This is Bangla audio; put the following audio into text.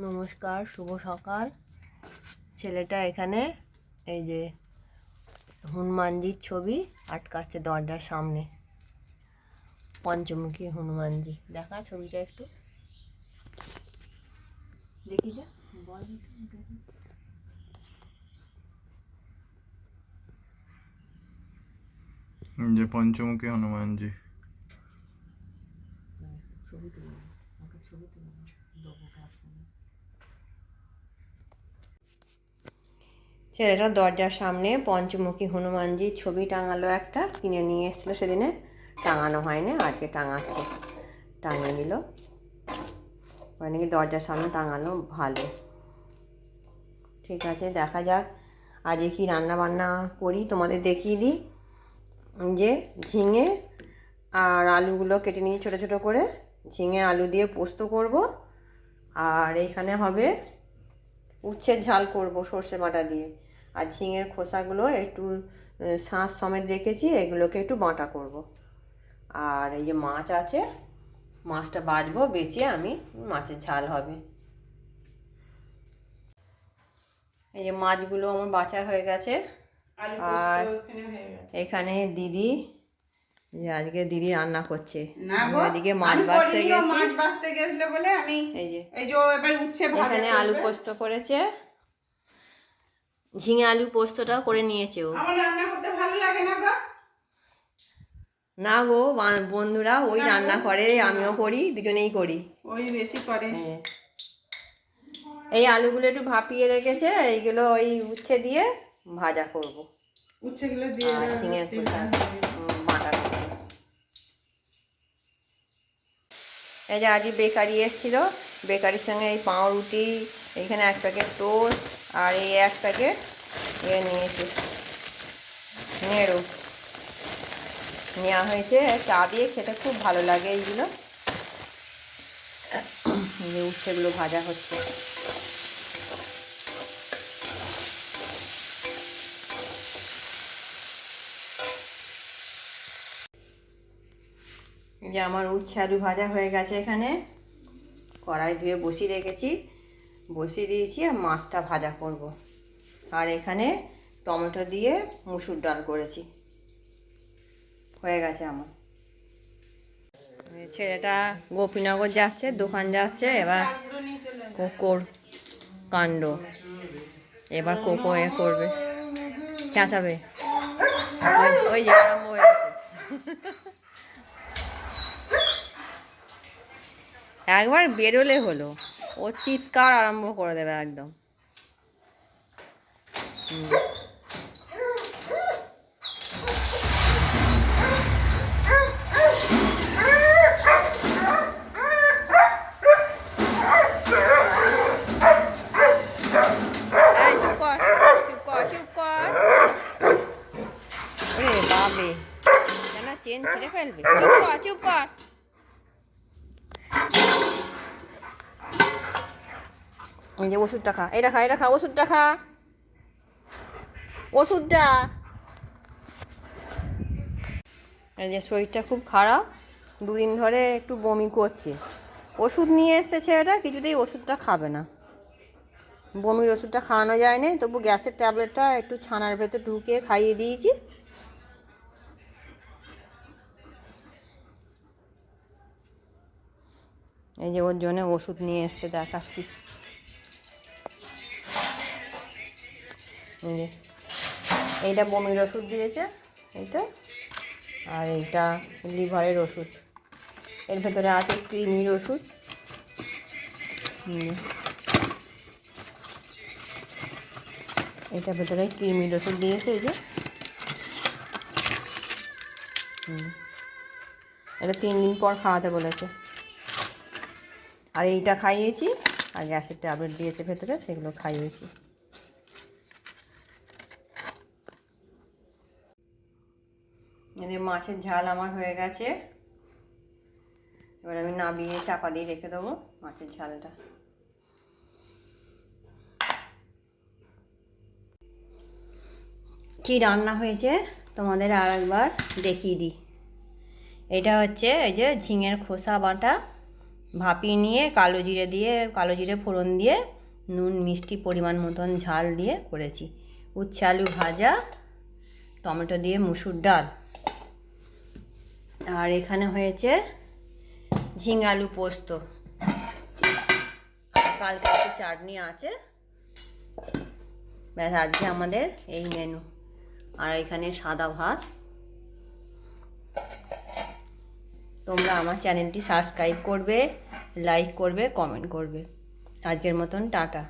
নমস্কার, শুভ সকাল। ছেলেটা এখানে এই যে হনুমানজির ছবি আটকাচ্ছে দরজার সামনে। পঞ্চমুখী হনুমানজি, দেখা ছবিটা একটু দেখি যা বল। যে পঞ্চমুখী হনুমানজি ছবি তুলে ছবি তুলে ছেলেটা দরজার সামনে পঞ্চমুখী হনুমানজির ছবি টাঙালো, একটা কিনে নিয়ে এসেছিলো সেদিনে, টাঙানো হয়নি, আজকে টাঙাচ্ছে, টাঙিয়ে দিল। মানে কি দরজার সামনে টাঙানো ভালো। ঠিক আছে, দেখা যাক আজকে কি রান্না বান্না করি, তোমাদের দেখিয়ে দিই। যে ঝিঙে আর আলুগুলো কেটে নিয়ে ছোটো ছোটো করে, ঝিঙে আলু দিয়ে পোস্ত করব। আর এইখানে হবে উচ্ছের ঝাল করব সর্ষে বাটা দিয়ে। আর ঝিঙের খোসাগুলো একটু শাঁস সমেত রেখেছি, এগুলোকে একটু বাটা করব। আর এই যে মাছ আছে, মাছটা বাছবো, বেচে আমি মাছের ঝাল হবে। এই যে মাছগুলো আমার বাছা হয়ে গেছে। আর এখানে দিদি, যে আজকে দিদি রান্না করছে, এদিকে মাছ বাছতে গেছি বলে আমি এই যে এখানে আলু পোস্ত করেছে, ঝিঙে আলু পোস্তটা করে নিয়েছে ও। আমার রান্না করতে ভালো লাগে না গো। না গো, বন্ধুরা ওই রান্না করে, আমিও করি, দুজনেই করি, ওই বেশি করে। এই আলুগুলো একটু ভাপিয়ে রেখেছে, এইগুলো ওই উচ্ছে দিয়ে ভাজা করব। উচ্ছেগুলো দিয়ে আর ঝিঙে খোসা বাটা করব। এই যে আজই বেকারি এসেছিলো, বেকারির সঙ্গে এই পাউরুটি, এইখানে এক প্যাকেট টোস্ট, আর এই এক প্যাকেট নিয়েছি নেড়ো নেওয়া হয়েছে। চা দিয়ে খেতে খুব ভালো লাগে এইগুলো। এই যে উচ্ছেগুলো ভাজা হচ্ছে। যে আমার উচ্ছে আলু ভাজা হয়ে গেছে, এখানে কড়াই ধুয়ে বসিয়ে রেখেছি, বসিয়ে দিয়েছি, আর মাছটা ভাজা করব। আর এখানে টমেটো দিয়ে মুসুর ডাল করেছি, হয়ে গেছে আমার। ছেলেটা গোপীনগর যাচ্ছে, দোকান যাচ্ছে, এবার কোকোর কাণ্ড, এবার কোকো এ করবে, চেঁচাবে, ওই যে আরম্ভ হয়ে গেছে। একবার বেরোলে হলো, ও চিৎকার আরম্ভ করে দেবে একদম। চুপ কর, চুপ কর, চুপ কর। ওরে বাবে, কেন চেন ছিঁড়ে ফেলবে, চুপ কর, চুপ কর। এই যে ওষুধটা খা, এটা খা, এটা খা, ওষুধটা খা, ওষুধটা। এই যে শরীরটা খুব খারাপ, দুদিন ধরে একটু বমি করছে। ওষুধ নিয়ে এসেছে ছেলেটা, কিছুতেই ওষুধটা খাবে না। বমির ওষুধটা খাওয়ানো যায়নি, তবু গ্যাসের ট্যাবলেটটা একটু ছানার ভেতর ঢুকিয়ে খাইয়ে দিয়েছি। এই যে ওর জন্য ওষুধ নিয়ে এসছে, দেখাচ্ছি। এইটা বমির ওষুধ দিয়েছে, এইটা, আর এইটা লিভারের ওষুধ। এর ভেতরে আছে ক্রিমির ওষুধ। এটার ভেতরে ক্রিমির ওষুধ দিয়েছে, এই যে এটা 3 দিন পর খাওয়াতে বলেছে। আর এইটা খাইয়েছি, আর গ্যাসের ট্যাবলেট দিয়েছে ভেতরে, সেগুলো খাইয়েছি। এদের মাছের ঝাল আমার হয়ে গেছে, এবার আমি নামিয়ে চাপা দিয়ে রেখে দেবো মাছের ঝালটা। কী রান্না হয়েছে তোমাদের আর একবার দেখিয়ে দিই। এটা হচ্ছে এই যে ঝিঙের খোসা বাটা, ভাপিয়ে নিয়ে কালো জিরে ফোড়ন দিয়ে নুন মিষ্টি পরিমাণ মতন ঝাল দিয়ে করেছি। উচ্ছে আলু ভাজা, টমেটো দিয়ে মুসুর ডাল, আর এখানে হয়েছে ঝিঙে আলু পোস্ত, আর কালকে একটু চাটনি আছে। ব্যাস, আজকে আমাদের এই মেনু। আর এখানে সাদা ভাত। তোমরা আমার চ্যানেলটি সাবস্ক্রাইব করবে, লাইক করবে, কমেন্ট করবে। আজকের মতন টাটা।